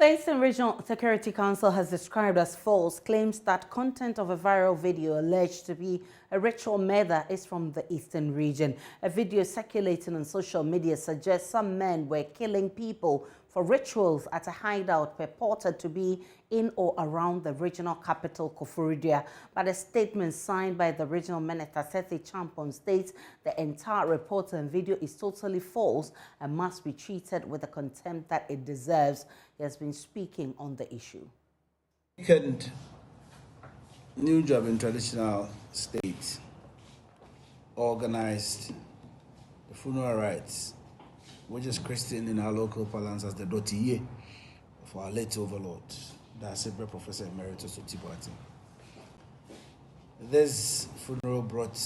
The Eastern Regional Security Council has described as false claims that content of a viral video alleged to be a ritual murder is from the Eastern region. A video circulating on social media suggests some men were killing people for rituals at a hideout purported to be in or around the regional capital, Koforidua. But a statement signed by the regional minister, Sethi Champon, states the entire report and video is totally false and must be treated with the contempt that it deserves. He has been speaking on the issue. Second, new job in traditional states organized the funeral rites, which is christened in our local parlance as the Dotiye of our late overlord, that's Ibrahim Professor Emeritus Otibwati. This funeral brought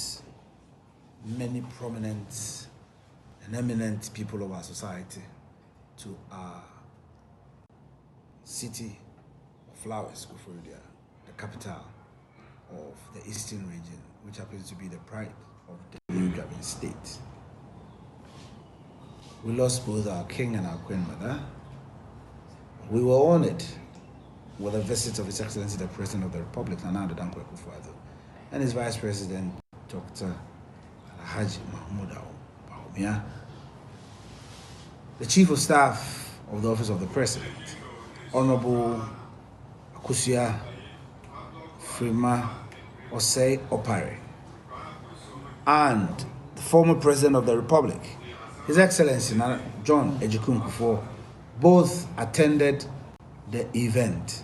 many prominent and eminent people of our society to our city of flowers, Koforidua, the capital of the Eastern region, which happens to be the pride of the new Gabon state. We lost both our king and our queen mother. We were honored with a visit of His Excellency the President of the Republic, Nana Dankwa Akufo-Addo, and his Vice President, Dr. Alhaji Mahmoud Bawumia, the Chief of Staff of the Office of the President, Honorable Akusia Frima Osei Opare, and the former President of the Republic, His Excellency John Ejikun Kufuor, both attended the event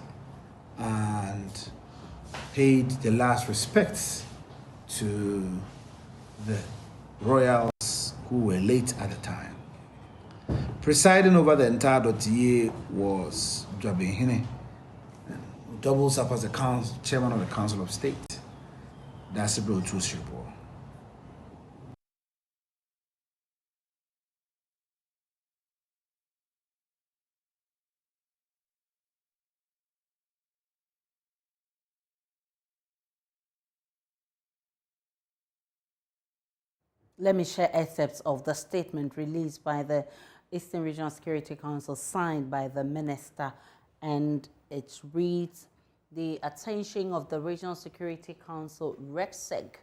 and paid the last respects to the royals who were late at the time. Presiding over the entire dossier was Jabehine, who doubles up as the chairman of the Council of State, that's the Bro Truth Report. Let me share excerpts of the statement released by the Eastern Regional Security Council, signed by the minister, and it reads: the attention of the Regional Security Council, RECSEC,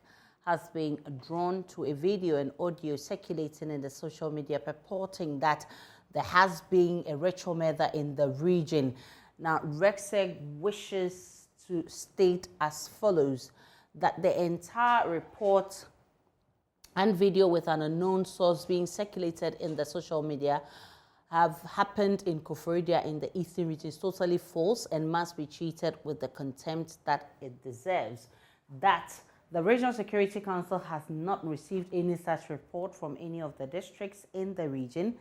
has been drawn to a video and audio circulating in the social media purporting that there has been a ritual murder in the region. Now, RECSEC wishes to state as follows that the entire report and video with an unknown source being circulated in the social media have happened in Koforidua in the Eastern region is totally false and must be treated with the contempt that it deserves. That the Regional Security Council has not received any such report from any of the districts in the region.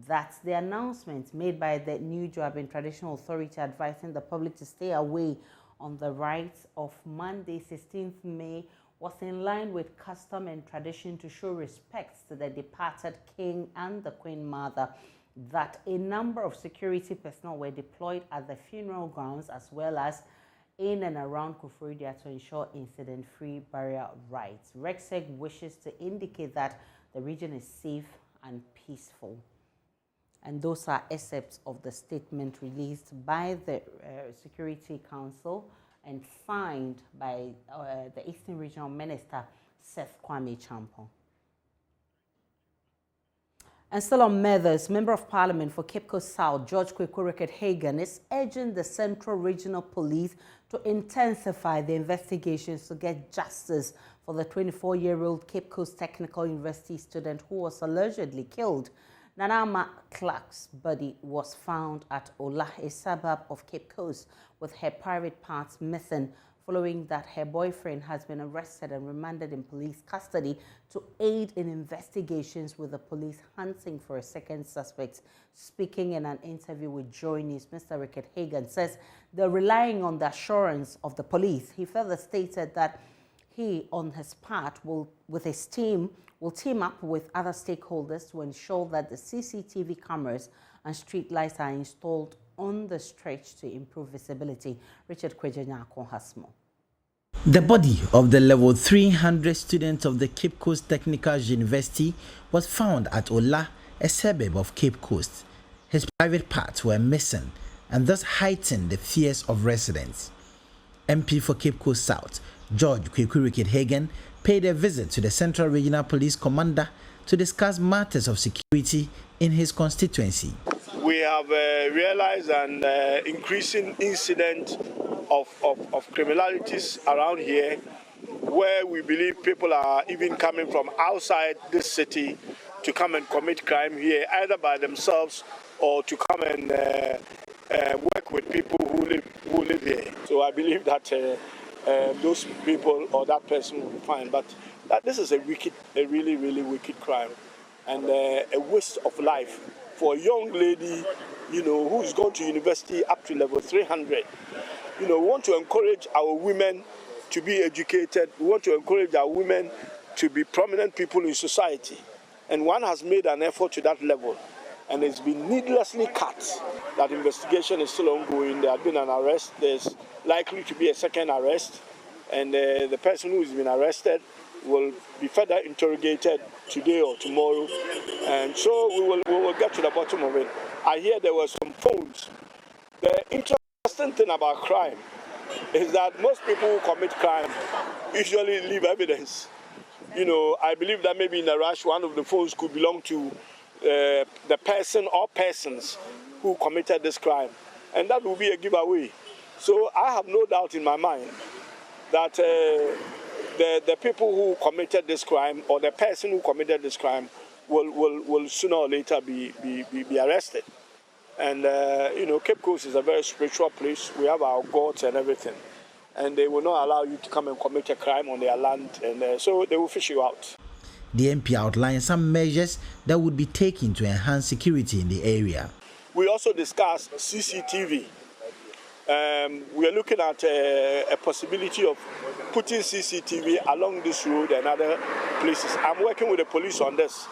That the announcement made by the New Joabin Traditional Authority advising the public to stay away on the rights of Monday, 16th May, was in line with custom and tradition to show respect to the departed king and the queen mother. That a number of security personnel were deployed at the funeral grounds as well as in and around Koforidua to ensure incident-free burial rites. RECSEC wishes to indicate that the region is safe and peaceful. And those are excerpts of the statement released by the Security Council and signed by the Eastern Regional Minister, Seth Kwame Champon. And still on murders, Member of Parliament for Cape Coast South, George Rickard Hagan, is urging the Central Regional Police to intensify the investigations to get justice for the 24-year-old Cape Coast Technical University student who was allegedly killed. Nanama Clark's body was found at Ola, a suburb of Cape Coast, with her private parts missing, following that her boyfriend has been arrested and remanded in police custody to aid in investigations, with the police hunting for a second suspect. Speaking in an interview with Joy News, Mr. Rickard Hagan says they're relying on the assurance of the police. He further stated that he, on his part, will team up with other stakeholders to ensure that the CCTV cameras and street lights are installed on the stretch to improve visibility. Richard Kwejanyako has more. The body of the level 300 student of the Cape Coast Technical University was found at Ola, a suburb of Cape Coast. His private parts were missing. and thus heighten the fears of residents. MP for Cape Coast South, George Kwekwe Hagen, paid a visit to the Central Regional Police Commander to discuss matters of security in his constituency. We have realized an increasing incident of criminalities around here, where we believe people are even coming from outside this city to come and commit crime here, either by themselves or to come and work with people who live here. So I believe that those people or that person will be fine. But that this is a really, really wicked crime, and a waste of life for a young lady, who's gone to university up to level 300. We want to encourage our women to be educated. We want to encourage our women to be prominent people in society. And one has made an effort to that level, and it's been needlessly cut. That investigation is still ongoing. There has been an arrest. There's likely to be a second arrest, and the person who has been arrested will be further interrogated today or tomorrow, and so we will get to the bottom of it. I hear there were some phones. The interesting thing about crime is that most people who commit crime usually leave evidence. I believe that maybe in a rush, one of the phones could belong to the person or persons who committed this crime, and that will be a giveaway. So I have no doubt in my mind that the people who committed this crime, or the person who committed this crime, will sooner or later be arrested. And Cape Coast is a very spiritual place. We have our gods and everything, and they will not allow you to come and commit a crime on their land, and so they will fish you out. The MP outlined some measures that would be taken to enhance security in the area. We also discussed CCTV. We are looking at a possibility of putting CCTV along this road and other places. I'm working with the police on this.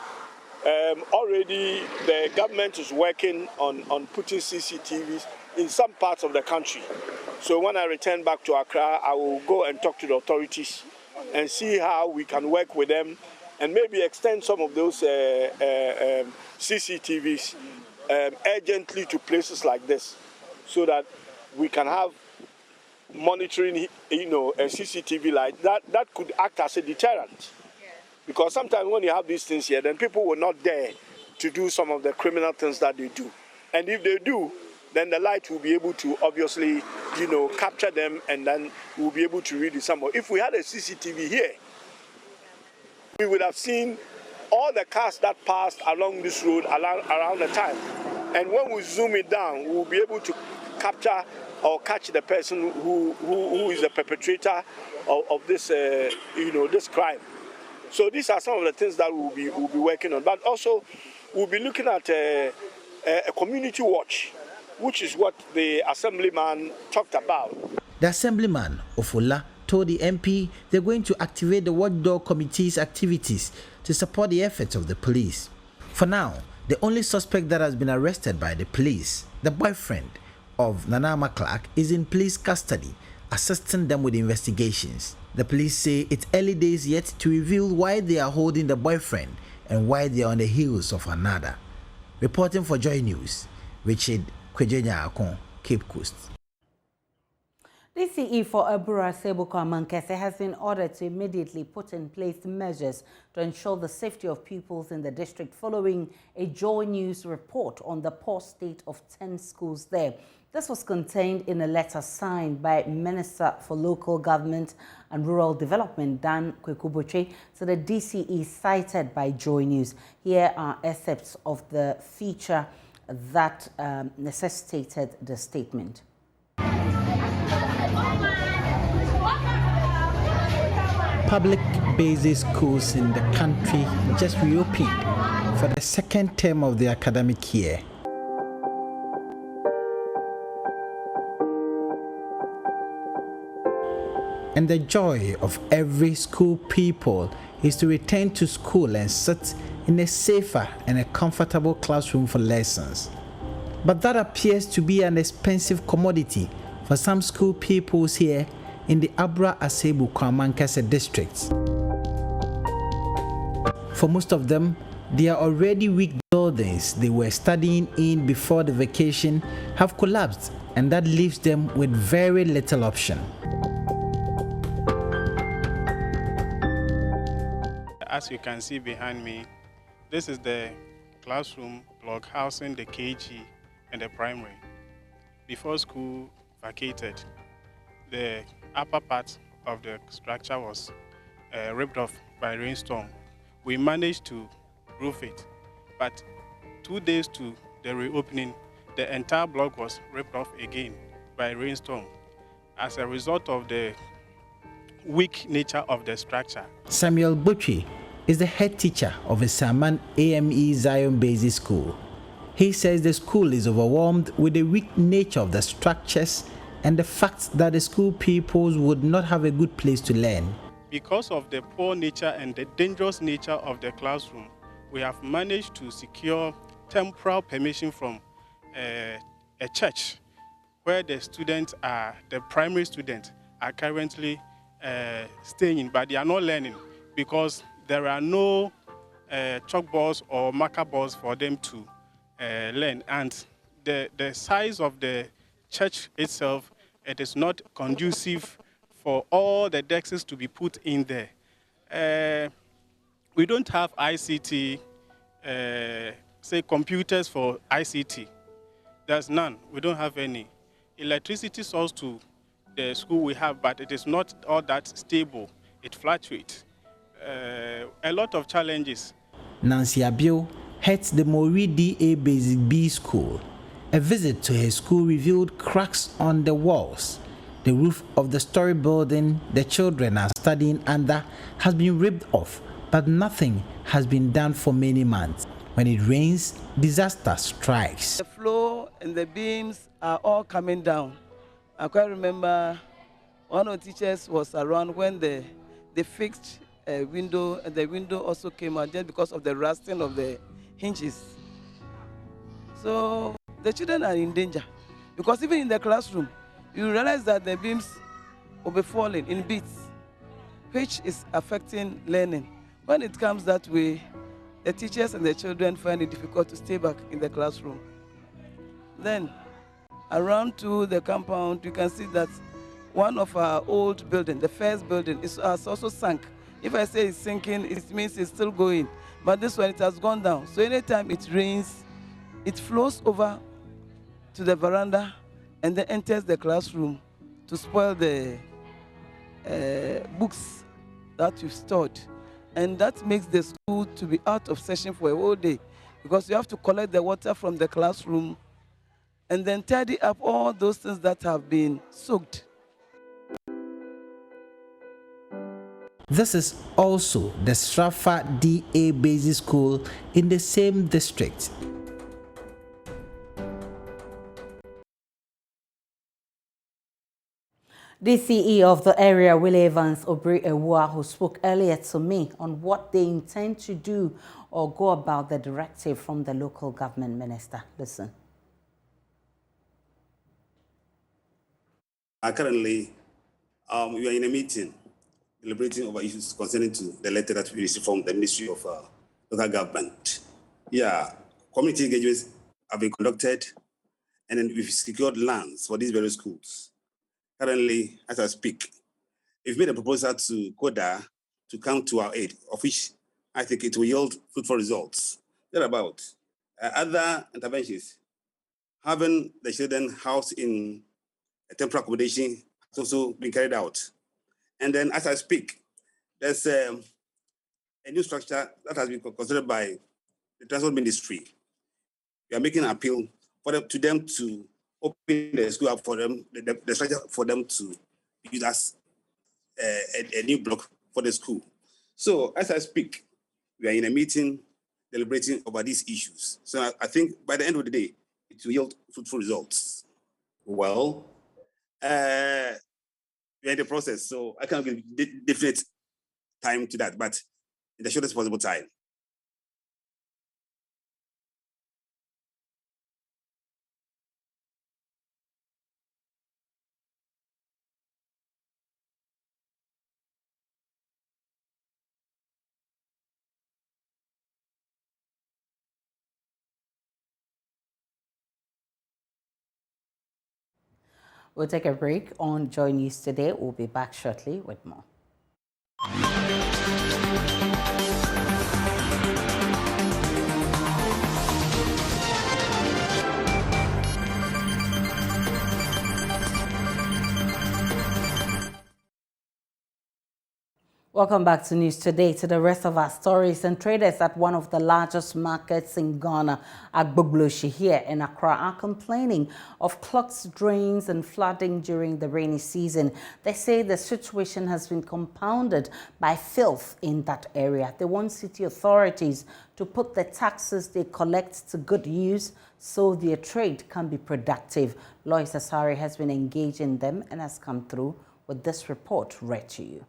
Already the government is working on putting CCTVs in some parts of the country. So when I return back to Accra, I will go and talk to the authorities and see how we can work with them and maybe extend some of those CCTVs urgently to places like this, so that we can have monitoring, a CCTV light that could act as a deterrent. Because sometimes when you have these things here, then people will not dare to do some of the criminal things that they do. And if they do, then the light will be able to obviously, capture them, and then we'll be able to read it somewhere. If we had a CCTV here, we would have seen all the cars that passed along this road around the time. And when we zoom it down, we'll be able to capture or catch the person who is the perpetrator of this, this crime. So these are some of the things that we'll be working on. But also, we'll be looking at a community watch, which is what the assemblyman talked about. The assemblyman, Ofola, told the MP they're going to activate the watchdog committee's activities to support the efforts of the police. For now, the only suspect that has been arrested by the police, the boyfriend of Nana Clark, is in police custody, assisting them with investigations. The police say it's early days yet to reveal why they are holding the boyfriend and why they are on the heels of another. Reporting for Joy News, Richard Kwejenya Akon, Cape Coast. DCE for Abura Sebuko Amankese has been ordered to immediately put in place measures to ensure the safety of pupils in the district following a Joy News report on the poor state of 10 schools there. This was contained in a letter signed by Minister for Local Government and Rural Development, Dan Kwekuboche, to the DCE cited by Joy News. Here are excerpts of the feature that necessitated the statement. Public basic schools in the country just reopened for the second term of the academic year. And the joy of every school pupil is to return to school and sit in a safer and a comfortable classroom for lessons. But that appears to be an expensive commodity for some school pupils here in the Abra Asebu Kwamankese districts. For most of them, they are already weak buildings buildings they were studying in before the vacation have collapsed, and that leaves them with very little option. As you can see behind me, this is the classroom block housing the KG and the primary. Before school vacated, the upper part of the structure was ripped off by rainstorm. We managed to roof it, but 2 days to the reopening, the entire block was ripped off again by rainstorm as a result of the weak nature of the structure. Samuel Butchie is the head teacher of a Saman AME Zion Basic School. He says the school is overwhelmed with the weak nature of the structures and the fact that the school pupils would not have a good place to learn. Because of the poor nature and the dangerous nature of the classroom, we have managed to secure temporal permission from a church where the students are, the primary students are currently staying, but they are not learning because there are no chalkboards or marker boards for them to learn. And the size of the church itself, it is not conducive for all the desks to be put in there. We don't have ICT, say computers for ICT. There's none. We don't have any. Electricity source to the school we have, but it is not all that stable. It fluctuates. A lot of challenges. Nancy Abio heads the Mori DA Basic B School. A visit to her school revealed cracks on the walls. The roof of the story building the children are studying under has been ripped off, but nothing has been done for many months. When it rains, disaster strikes. The floor and the beams are all coming down. I quite remember one of the teachers was around when they fixed a window, and the window also came out just because of the rusting of the hinges. So the children are in danger because even in the classroom, you realize that the beams will be falling in bits, which is affecting learning. When it comes that way, the teachers and the children find it difficult to stay back in the classroom. Then, around to the compound, you can see that one of our old buildings, the first building, has also sunk. If I say it's sinking, it means it's still going. But this one, it has gone down. So anytime it rains, it flows over to the veranda and then enters the classroom to spoil the books that you've stored. And that makes the school to be out of session for a whole day because you have to collect the water from the classroom and then tidy up all those things that have been soaked. This is also the Strafa DA Basic School in the same district. The CEO of the area, Willie Evans Obri Ewua, who spoke earlier to me on what they intend to do or go about the directive from the local government minister. Listen. Currently, we are in a meeting deliberating over issues concerning to the letter that we received from the Ministry of Local Government. Yeah, community engagements have been conducted, and then we've secured lands for these various schools. Currently, as I speak, we've made a proposal to CODA to come to our aid, of which I think it will yield fruitful results. Thereabout, other interventions, having the children housed in a temporary accommodation has also been carried out. And then as I speak, there's a new structure that has been considered by the Transport Ministry. We are making an appeal to them to open the school up for them, the structure for them to use as a new block for the school. So as I speak, we are in a meeting deliberating over these issues. So I think by the end of the day, it will yield fruitful results. Well, we are in the process, so I can't give definite time to that, but in the shortest possible time. We'll take a break on Joy News Today. We'll be back shortly with more. Welcome back to News Today. To the rest of our stories, and traders at one of the largest markets in Ghana, Agbogloshi here in Accra, are complaining of clogged drains and flooding during the rainy season. They say the situation has been compounded by filth in that area. They want city authorities to put the taxes they collect to good use so their trade can be productive. Lois Asari has been engaging them and has come through with this report read to you.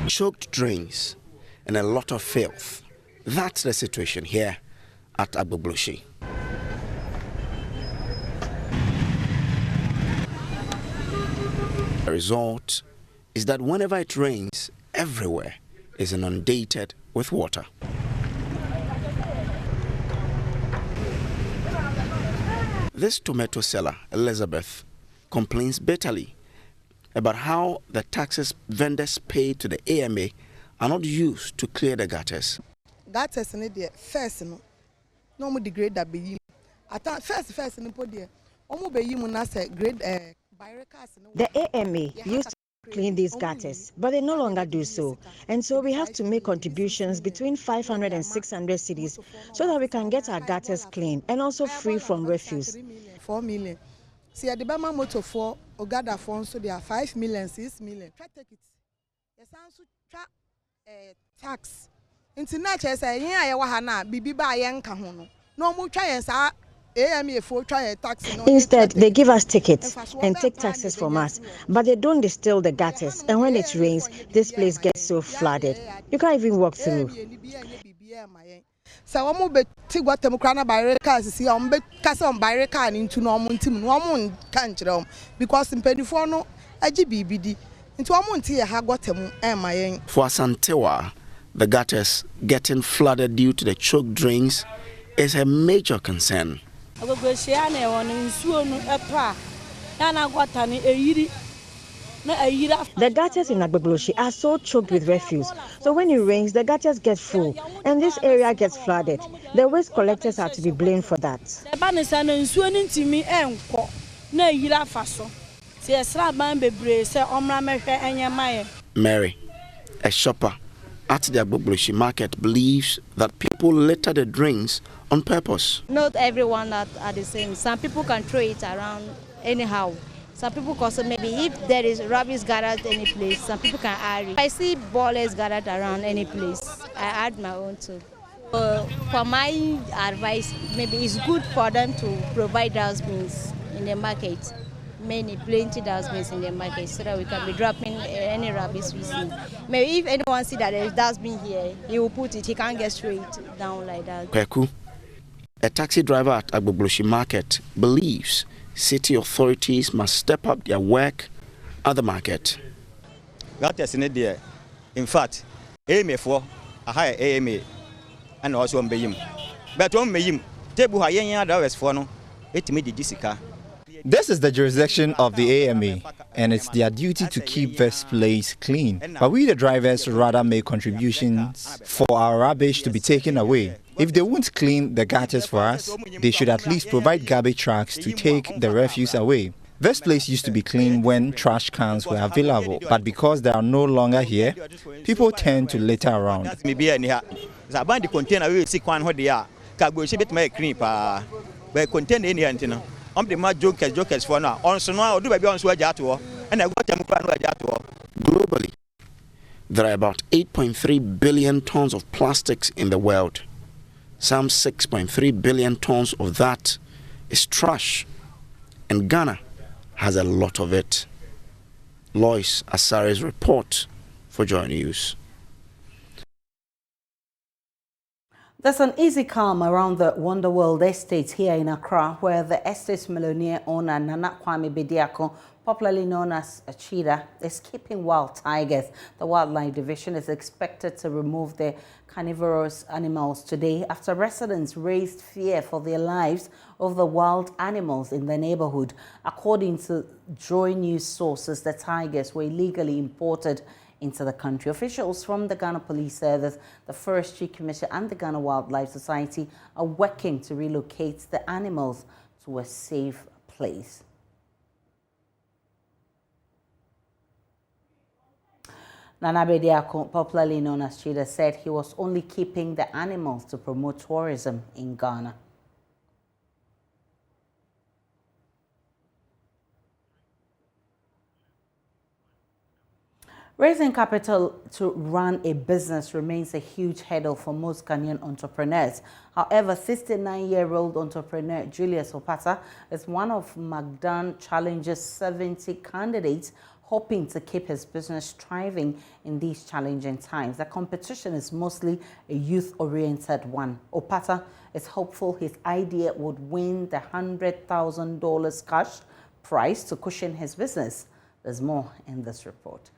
Choked drains and a lot of filth. That's the situation here at Agbogloshi. The result is that whenever it rains, everywhere is inundated with water. This tomato seller, Elizabeth, complains bitterly about how the taxes vendors pay to the AMA are not used to clear the gutters. Gutters in the first no more degrade that be first in the The AMA used to clean these gutters, but they no longer do so. And so we have to make contributions between 500 and 600 cedis so that we can get our gutters clean and also free from refuse. 4 million. See, at the Bama motor for Ogada funds, so they are 5 million, 6 million. Try take it. Yes, I tax. Into nature, say, yeah, wahana, bibi ba yen kahono. No more try and say, AMA for try a tax. Instead, they give us tickets and take taxes from us, but they don't distill the gutters. And when it rains, this place gets so flooded. You can't even walk through. So I'm be tigwa temkrana bareka see am be kasa on bareka into no muntim no mun kanchire because mpedifo no agi bibidi into amunti ye ha gotem mayen. For Santewa, the gutters getting flooded due to the choked drains is a major concern. The gutters in Agbogloshi are so choked with refuse, so when it rains, the gutters get full, and this area gets flooded. The waste collectors are to be blamed for that. Mary, a shopper at the Agbogloshi market, believes that people litter the drains on purpose. Not everyone are the same. Some people can throw it around anyhow. Some people also maybe if there is rubbish gathered any place, some people can add it. I see ballers gathered around any place. I add my own too. For my advice, maybe it's good for them to provide dustbins in the market. Plenty dustbins in the market so that we can be dropping any rubbish we see. Maybe if anyone see that there is dustbin here, he will put it. He can't get straight down like that. Kweku, a taxi driver at Agbogloshi market, believes city authorities must step up their work at the market. That is in there. In fact, AMA for a higher AMA and also on Bayim. But on Bayim, Tebu Hayana dollars for no, it made the Jessica. This is the jurisdiction of the AMA, and it's their duty to keep this place clean. But we, the drivers, rather make contributions for our rubbish to be taken away. If they won't clean the gutters for us, they should at least provide garbage trucks to take the refuse away. This place used to be clean when trash cans were available, but because they are no longer here, people tend to litter around. Globally, there are about 8.3 billion tons of plastics in the world. Some 6.3 billion tons of that is trash, and Ghana has a lot of it. Lois Asari's report for Joy News. There's an easy calm around the Wonderworld Estate here in Accra, where the estate's millionaire owner Nana Kwame Bediako popularly known as a cheetah, is keeping wild tigers. The Wildlife Division is expected to remove the carnivorous animals today after residents raised fear for their lives of the wild animals in the neighborhood. According to Joy News sources, the tigers were illegally imported into the country. Officials from the Ghana Police Service, the Forestry Commission and the Ghana Wildlife Society are working to relocate the animals to a safe place. Nana Bediako, popularly known as Cheetah, said he was only keeping the animals to promote tourism in Ghana. Raising capital to run a business remains a huge hurdle for most Ghanaian entrepreneurs. However, 69-year-old entrepreneur Julius Opata is one of Magdan Challenge's 70 candidates hoping to keep his business thriving in these challenging times. The competition is mostly a youth-oriented one. Opata is hopeful his idea would win the $100,000 cash prize to cushion his business. There's more in this report.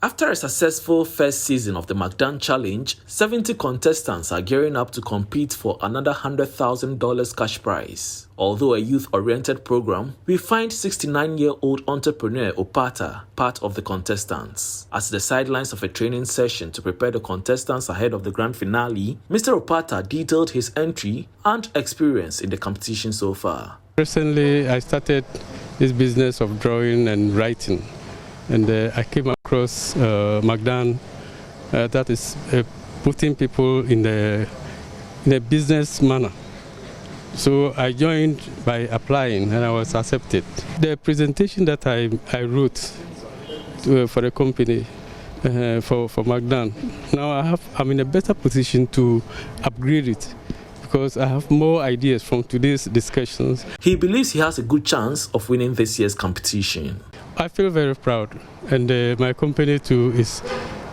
After a successful first season of the Magdan Challenge, 70 contestants are gearing up to compete for another $100,000 cash prize. Although a youth-oriented program, we find 69-year-old entrepreneur Opata part of the contestants. At the sidelines of a training session to prepare the contestants ahead of the grand finale, Mr. Opata detailed his entry and experience in the competition so far. Recently, I started this business of drawing and writing. And I came across Magdan, that is putting people in a business manner. So I joined by applying and I was accepted. The presentation that I wrote for the company, for Magdan, now I'm in a better position to upgrade it, because I have more ideas from today's discussions. He believes he has a good chance of winning this year's competition. I feel very proud, and my company too is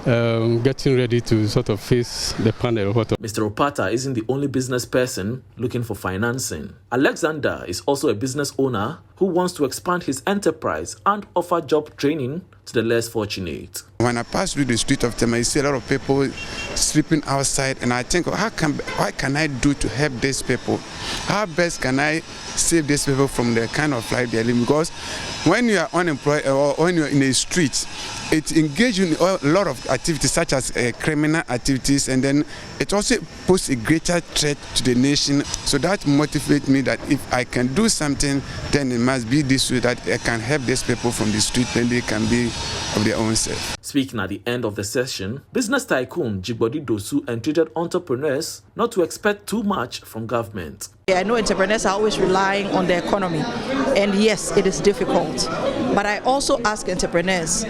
getting ready to sort of face the panel. Mr. Opata isn't the only business person looking for financing. Alexander is also a business owner who wants to expand his enterprise and offer job training to the less fortunate. When I pass through the street of Tema, I see a lot of people sleeping outside, and I think, what can I do to help these people? How best can I save these people from the kind of life they're living? Because when you are unemployed or when you're in a street, it engages you in a lot of activities such as criminal activities, and then it also poses a greater threat to the nation. So that motivates me that if I can do something, then it must be this way, that I can help these people from the street, then they can be of their own self. Speaking at the end of the session, business tycoon Jigbodi Dosu entreated entrepreneurs not to expect too much from government. I know entrepreneurs are always relying on the economy, and yes, it is difficult. But I also ask entrepreneurs,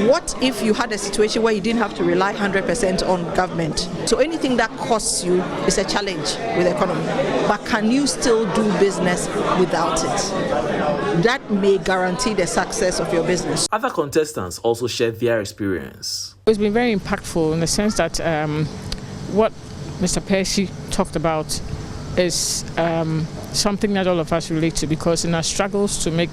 what if you had a situation where you didn't have to rely 100% on government? So anything that costs you is a challenge with the economy. But can you still do business without it? That may guarantee the success of your business. Other contestants also shared their experience. It's been very impactful in the sense that what Mr. Percy talked about is something that all of us relate to, because in our struggles to make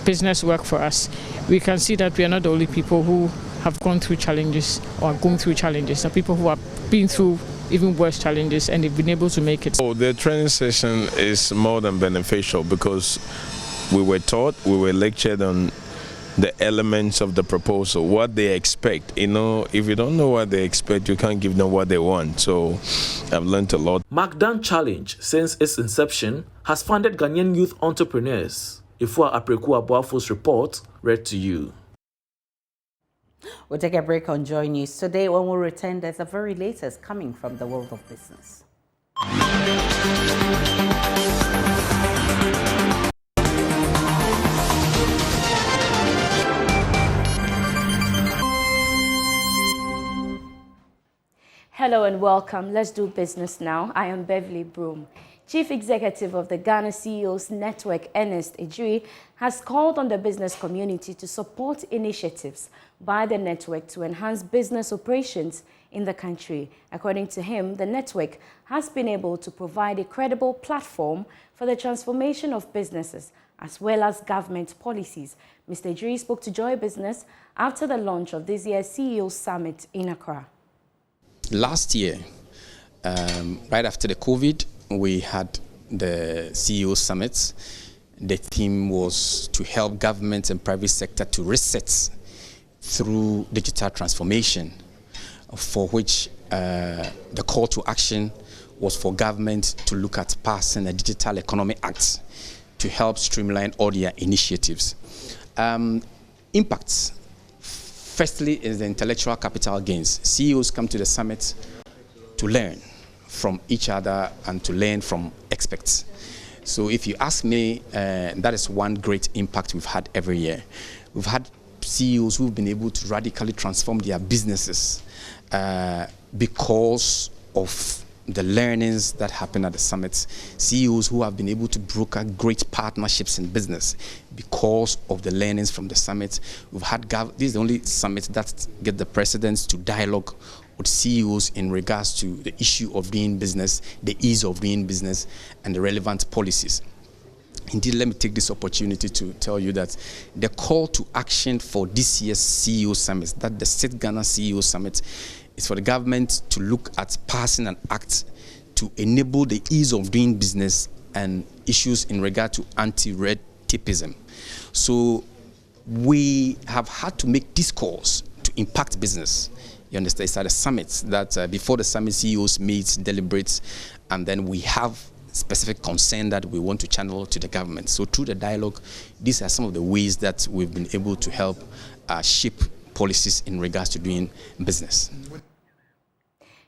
business work for us, we can see that we are not the only people who have gone through challenges or are going through challenges. There are people who have been through even worse challenges and they've been able to make it. Oh, the training session is more than beneficial, because we were taught, we were lectured on the elements of the proposal, what they expect. You know, if you don't know what they expect, you can't give them what they want. So I've learned a lot. Magdan Challenge, since its inception, has funded Ghanaian youth entrepreneurs. Ifua Apreku Abuafo's report read to you. We'll take a break on Joy News. Today, when we return, there's a very latest coming from the world of business. Hello and welcome. Let's do business now. I am Beverly Broom. Chief Executive of the Ghana CEOs Network, Ernest Ejiri, has called on the business community to support initiatives by the network to enhance business operations in the country. According to him, the network has been able to provide a credible platform for the transformation of businesses as well as government policies. Mr. Ejiri spoke to Joy Business after the launch of this year's CEO Summit in Accra. Last year, right after the COVID, we had the CEO Summit. The theme was to help government and private sector to reset through digital transformation, for which the call to action was for government to look at passing a Digital Economy Act to help streamline all their initiatives. Impacts. Firstly is the intellectual capital gains. CEOs come to the summit to learn from each other and to learn from experts. So if you ask me, that is one great impact we've had every year. We've had CEOs who've been able to radically transform their businesses because of the learnings that happen at the summits. CEOs who have been able to broker great partnerships in business because of the learnings from the summit. We've had this is the only summit that get the presidents to dialogue with CEOs in regards to the issue of doing business, the ease of doing business, and the relevant policies. Indeed, let me take this opportunity to tell you that the call to action for this year's CEO Summit, that the State Ghana CEO Summit, is for the government to look at passing an act to enable the ease of doing business and issues in regard to anti-red tapeism. So we have had to make this calls to impact business. You understand? It's at the summits that before the summit, CEOs meet, deliberates, and then we have specific concern that we want to channel to the government. So through the dialogue, these are some of the ways that we've been able to help shape policies in regards to doing business.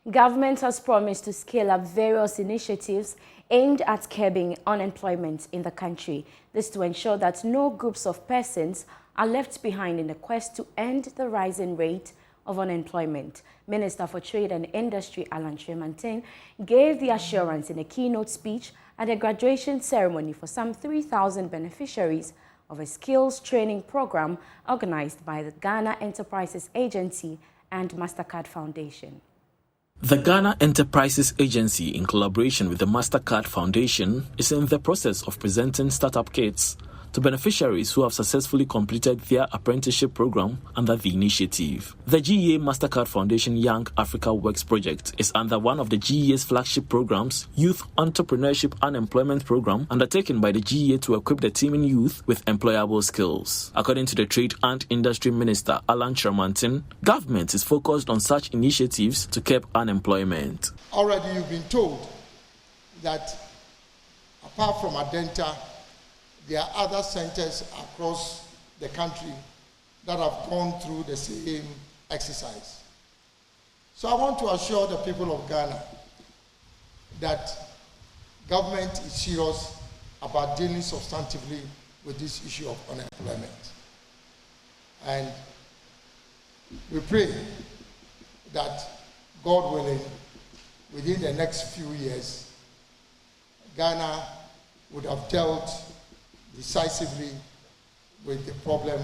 Government has promised to scale up various initiatives aimed at curbing unemployment in the country. This to ensure that no groups of persons are left behind in the quest to end the rising rate of unemployment. Minister for Trade and Industry Alan Tremantin gave the assurance in a keynote speech at a graduation ceremony for some 3,000 beneficiaries of a skills training program organized by the Ghana Enterprises Agency and MasterCard Foundation. The Ghana Enterprises Agency, in collaboration with the MasterCard Foundation, is in the process of presenting startup kits to beneficiaries who have successfully completed their apprenticeship program under the initiative. The GEA MasterCard Foundation Young Africa Works project is under one of the GEA's flagship programs, Youth Entrepreneurship Unemployment Program, undertaken by the GEA to equip the teeming youth with employable skills. According to the Trade and Industry Minister, Alan Tremantin, government is focused on such initiatives to curb unemployment. Already you've been told that apart from Adenta, there are other centers across the country that have gone through the same exercise. So I want to assure the people of Ghana that government is serious about dealing substantively with this issue of unemployment. And we pray that, God willing, within the next few years, Ghana would have dealt decisively with the problem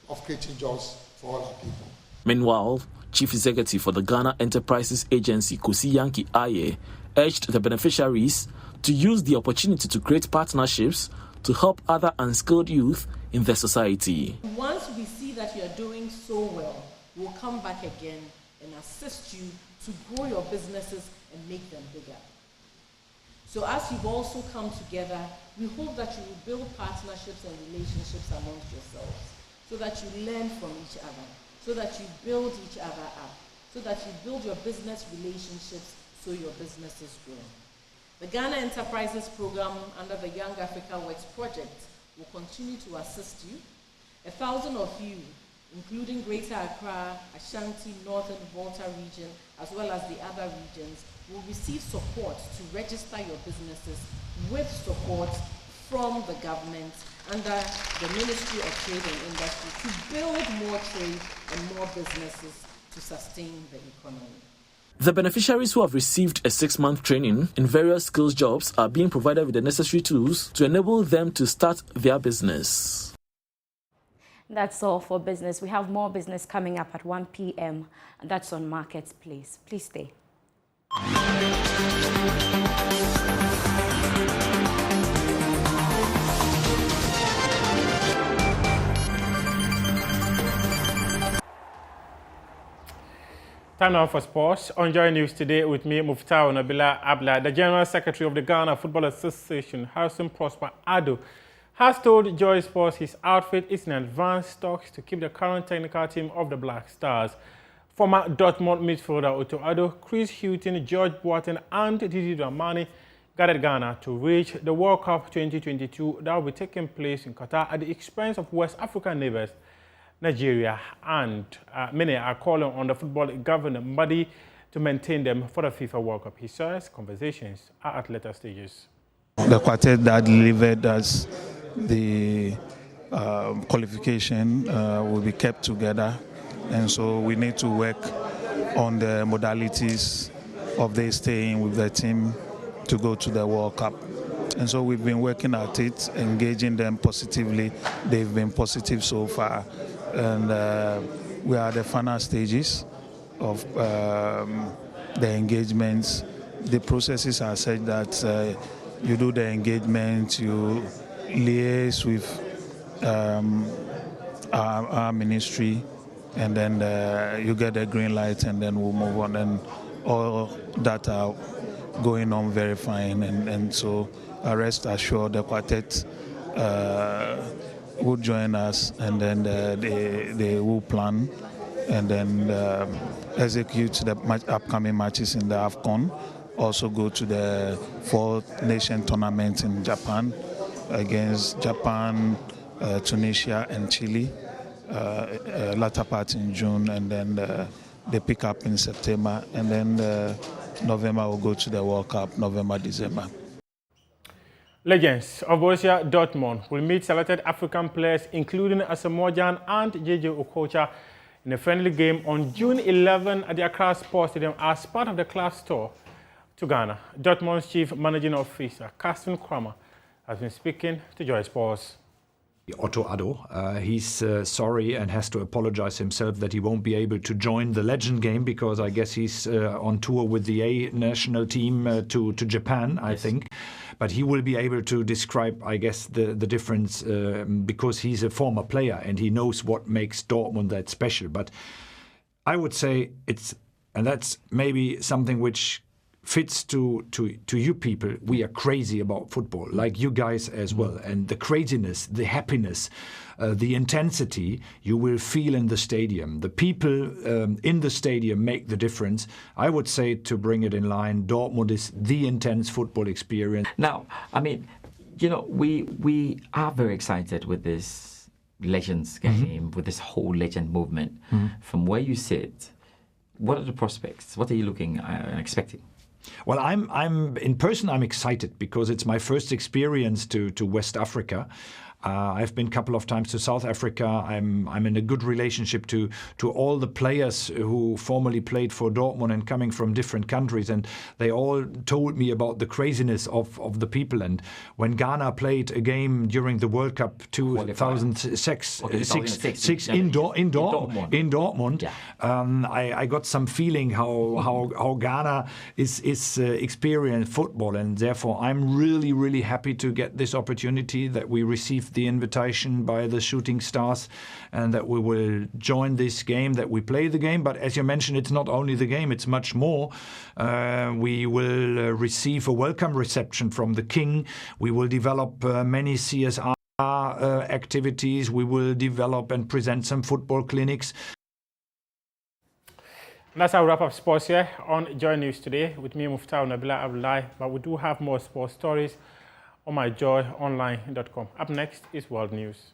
of creating jobs for all our people. Meanwhile, Chief Executive for the Ghana Enterprises Agency, Kosi Yankee Aye, urged the beneficiaries to use the opportunity to create partnerships to help other unskilled youth in the society. Once we see that you are doing so well, we'll come back again and assist you to grow your businesses and make them bigger. So as you've also come together, we hope that you will build partnerships and relationships amongst yourselves, so that you learn from each other, so that you build each other up, so that you build your business relationships so your businesses grow. The Ghana Enterprises Program under the Young Africa Works project will continue to assist you. 1,000 of you, including Greater Accra, Ashanti, Northern Volta region, as well as the other regions, will receive support to register your businesses with support from the government under the Ministry of Trade and Industry to build more trade and more businesses to sustain the economy. The beneficiaries who have received a 6-month training in various skills jobs are being provided with the necessary tools to enable them to start their business. That's all for business. We have more business coming up at 1 p.m. and that's on Marketplace. Please stay. Time now for sports. On Joy News today with me, Muftau Nabila Abla, the General Secretary of the Ghana Football Association, Harrison Prosper Ado, has told Joy Sports his outfit is in advanced talks to keep the current technical team of the Black Stars. Former Dortmund midfielder Otto Addo, Chris Hughton, George Boateng and Didi Dramani guided Ghana to reach the World Cup 2022 that will be taking place in Qatar at the expense of West African neighbors Nigeria, and many are calling on the football governing body to maintain them for the FIFA World Cup. He says conversations are at later stages. The quartet that delivered us the qualification will be kept together, and so we need to work on the modalities of their staying with the team to go to the World Cup. And so we've been working at it, engaging them positively. They've been positive so far. And we are at the final stages of the engagements. The processes are such that you do the engagement, you liaise with our ministry, and then you get the green light, and then we'll move on. And all that are going on very fine. And so rest assured, the quartet will join us, and then they will plan and then execute the upcoming matches in the AFCON. Also go to the 4-nation tournament in Japan against Japan, Tunisia and Chile, latter part in June, and then they pick up in September, and then November will go to the World Cup, November, December. Legends of Borussia Dortmund will meet selected African players, including Asamoah Gyan and JJ Okocha, in a friendly game on June 11 at the Accra Sports Stadium as part of the club's tour to Ghana. Dortmund's chief managing officer, Carsten Kramer, has been speaking to Joy Sports. Otto Addo, he's sorry and has to apologize himself that he won't be able to join the Legend game, because I guess he's on tour with the A national team to Japan, I think. But he will be able to describe, I guess, the difference because he's a former player and he knows what makes Dortmund that special. But I would say and that's maybe something which fits to you people. We are crazy about football, like you guys as well. And the craziness, the happiness, the intensity you will feel in the stadium. The people in the stadium make the difference. I would say, to bring it in line, Dortmund is the intense football experience. Now, I mean, you know, we are very excited with this Legends game, with this whole Legend movement. From where you sit, what are the prospects? What are you looking and expecting? Well, I'm in person. I'm excited because it's my first experience to West Africa. I've been a couple of times to South Africa. I'm in a good relationship to all the players who formerly played for Dortmund and coming from different countries, and they all told me about the craziness of the people. And when Ghana played a game during the World Cup 2006 in Dortmund, I got some feeling how Ghana is experiencing football, and therefore I'm really happy to get this opportunity that we received the invitation by the Shooting Stars, and that we will join this game, that we play the game. But as you mentioned, it's not only the game, it's much more. We will receive a welcome reception from the King. We will develop many CSR activities. We will develop and present some football clinics. And that's how we wrap up sports here on Joy News today with me, Muftau Nabila Abdullahi. But we do have more sports stories on myjoyonline.com. Up next is World News.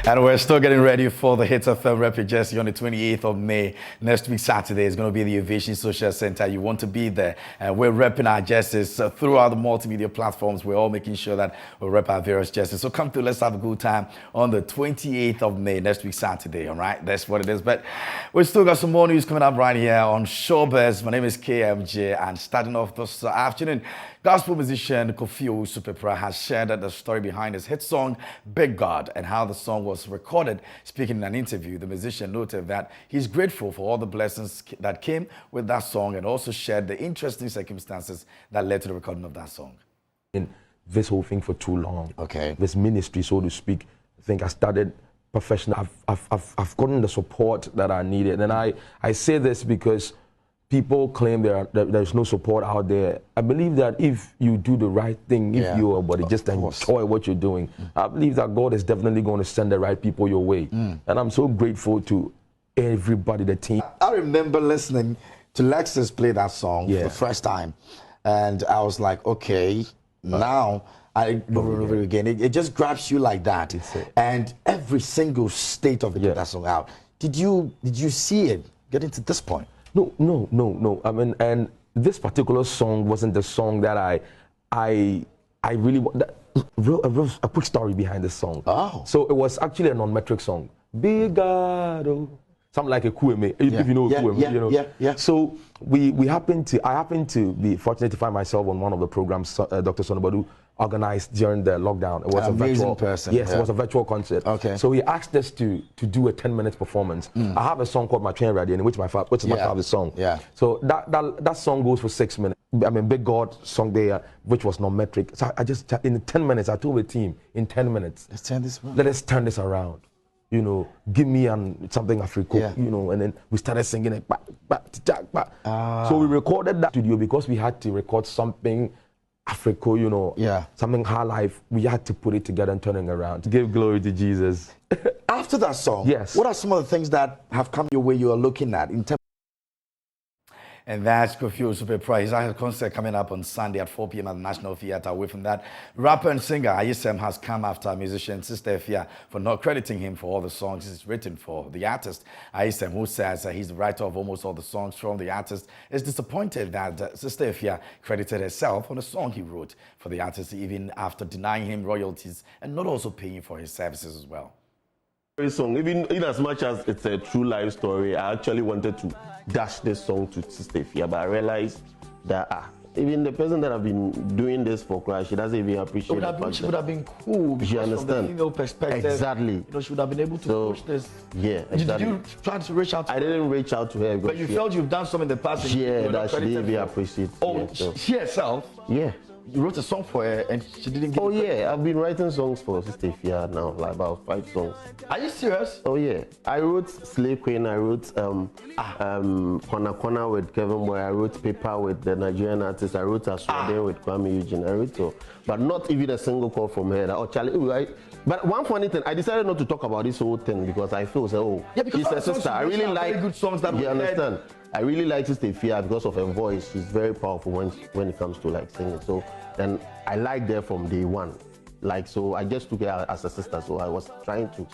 And we're still getting ready for the Hits FM Rapid Jersey on the 28th of May. Next week, Saturday, is going to be the Ovation Social Center. You want to be there. We're repping our jerseys throughout the multimedia platforms. We're all making sure that we rep our various jerseys. So come through. Let's have a good time on the 28th of May, next week, Saturday. All right? That's what it is. But we've still got some more news coming up right here on Showbiz. My name is KMJ. And starting off this afternoon, Gospel musician Kofi Supepra has shared the story behind his hit song, Big God, and how the song was recorded. Speaking in an interview, the musician noted that he's grateful for all the blessings that came with that song and also shared the interesting circumstances that led to the recording of that song. In this whole thing for too long. Okay. This ministry, so to speak, I think I started professional. I've gotten the support that I needed. And I say this because people claim there's no support out there. I believe that if you do the right thing, if you are body just enjoy what you're doing, I believe that God is definitely going to send the right people your way. And I'm so grateful to everybody, the team. I remember listening to Lexus play that song for the first time. And I was like, okay, now I over again. It just grabs you like that. And every single state of it, that song out. Did you see it getting to this point? No. I mean, and this particular song wasn't the song that I really want. A quick story behind this song. Oh. So it was actually a non-metric song. Big God, something like a kueme. If you know a kueme, you know. Yeah. So I happened to be fortunate to find myself on one of the programs Dr. Sonobadu organized during the lockdown. It was a virtual person. Yes, it was a virtual concert. Okay. So he asked us to do a 10-minute performance. I have a song called My Train Radio, which is my father's song. Yeah. So that song goes for 6 minutes. I mean, Big God song there, which was non-metric. So I just, in 10 minutes, I told the team, in 10 minutes, let's turn this around. Let us turn this around. You know, give me something African, you know, and then we started singing it. So we recorded that studio because we had to record something Africa, you know, something high life. We had to put it together and turn it around. Give glory to Jesus. After that song, yes, what are some of the things that have come your way you are looking at in terms? And that's Kofi Supepra. He's at a concert coming up on Sunday at 4 p.m. at the National Theatre. Away from that, rapper and singer Aisha has come after musician Sister Efia for not crediting him for all the songs he's written for the artist. Aisha, who says he's the writer of almost all the songs from the artist, is disappointed that Sister Efia credited herself on a song he wrote for the artist, even after denying him royalties and not also paying for his services as well. Song, even in as much as it's a true life story, I actually wanted to dash this song to Sister Efia, but I realized that even the person that I've been doing this for, she doesn't even appreciate it. She would have been cool because from the female perspective. Exactly. You know, she would have been able to push this. Yeah, exactly. Did you try to reach out to her? I didn't reach out to her. But you felt you've done something in the past. Yeah, that she didn't even appreciate. Oh, she herself? Yeah. You wrote a song for her and she didn't get yeah, I've been writing songs for Sister Efia now, like about 5 songs. Are you serious? Oh yeah. I wrote Slave Queen, I wrote Kwana Kwana with Kevin Boy, I wrote Paper with the Nigerian artist, I wrote Aswade with Kwame Eugene, I wrote but not even a single call from her. Oh Charlie, but one funny thing, I decided not to talk about this whole thing because I feel she's a sister. I really like good songs that you understand. I really like Sister Efia because of her voice. She's very powerful when it comes to like singing. So and I liked her from day one. Like so I just took her as a sister. So I was trying to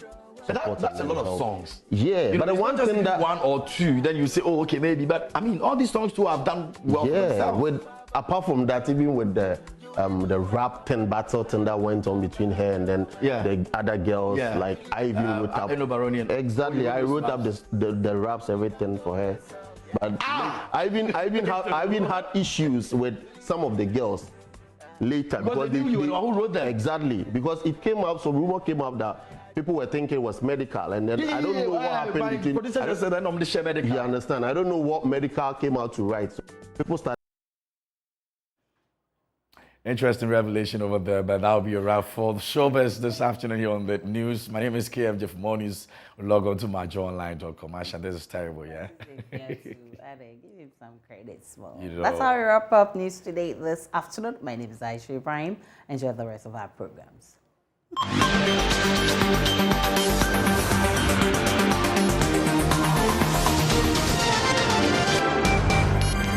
support that's a lot of songs. Yeah, but the one thing that one or two, then you say, oh okay, maybe. But I mean all these songs too have done well for themselves. Apart from that, even with the rap battle thing that went on between her and then the other girls, like I even wrote up. Exactly, I wrote up the raps, everything for her. But I even had issues with some of the girls later because they knew you who wrote them. Exactly, because it came out, so rumor came out that people were thinking it was medical, and then I don't know what happened between. You understand? I don't know what medical came out to write. So people started. Interesting revelation over there, but that'll be a wrap for the Showbiz this afternoon here on the news. My name is KF Jeff More News. Log on to myjoyonline.com. Aisha, this is terrible, yeah? Give him some credit, small. That's how we wrap up News Today this afternoon. My name is Aisha Ibrahim. Enjoy the rest of our programs.